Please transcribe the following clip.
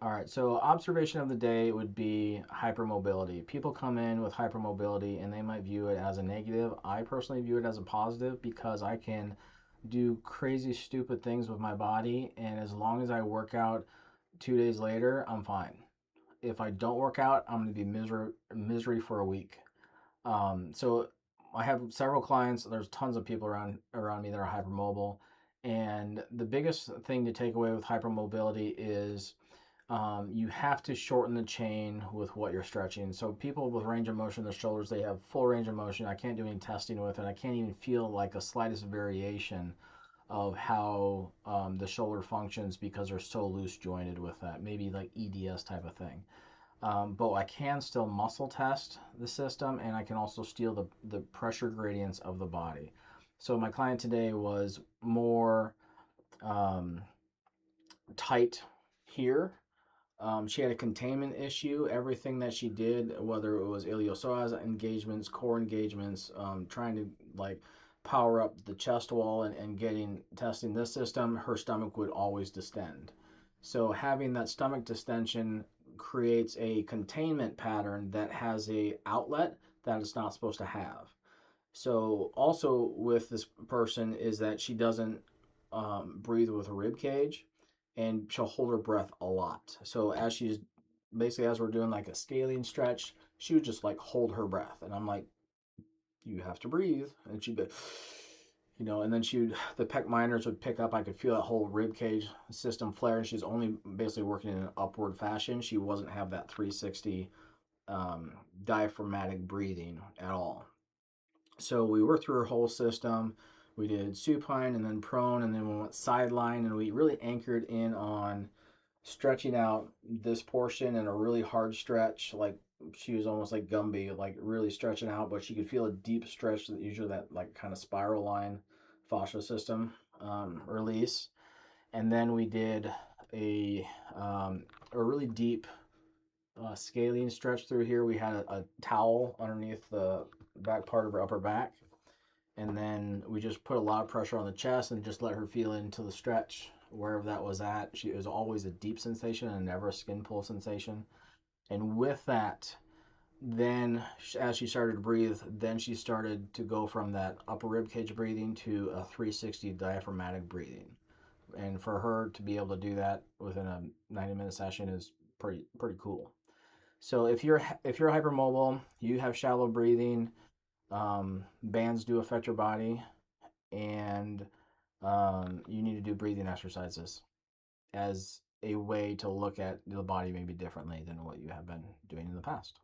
All right, so observation of the day would be hypermobility. People come in with hypermobility and they might view it as a negative. I personally view it as a positive because I can do crazy, stupid things with my body, and as long as I work out 2 days later, I'm fine. If I don't work out, I'm going to be misery for a week. So I have several clients. There's tons of people around me that are hypermobile, and the biggest thing to take away with hypermobility is you have to shorten the chain with what you're stretching. So people with range of motion in their shoulders, they have full range of motion. I can't do any testing with it. I can't even feel like a slightest variation of how the shoulder functions because they're so loose jointed with that. Maybe like EDS type of thing. But I can still muscle test the system, and I can also steal the pressure gradients of the body. So my client today was more um, tight here. She had a containment issue. Everything that she did, whether it was iliopsoas engagements, core engagements, trying to like power up the chest wall and getting testing this system, her stomach would always distend. So having that stomach distension creates a containment pattern that has a outlet that it's not supposed to have. So also with this person is that she doesn't breathe with a rib cage, and she'll hold her breath a lot. So as she's basically as we're doing like a scaling stretch, she would just like hold her breath, and I'm like, you have to breathe, and she'd be, and then the pec minors would pick up. I could feel that whole rib cage system flare, and she's only basically working in an upward fashion. She wasn't have that 360 diaphragmatic breathing at all. So we worked through her whole system. We did supine and then prone, and then we went sideline, and we really anchored in on stretching out this portion in a really hard stretch. Like she was almost like Gumby, like really stretching out, but she could feel a deep stretch, usually that like kind of spiral line fascia system release. And then we did a, a really deep scaling stretch through here. We had a towel underneath the back part of her upper back, and then we just put a lot of pressure on the chest and just let her feel into the stretch wherever that was at. It was always a deep sensation and never a skin pull sensation. And with that, then as she started to breathe, then she started to go from that upper rib cage breathing to a 360 diaphragmatic breathing. And for her to be able to do that within a 90-minute session is pretty cool. So if you're hypermobile, you have shallow breathing. Bands do affect your body, and you need to do breathing exercises as a way to look at the body maybe differently than what you have been doing in the past.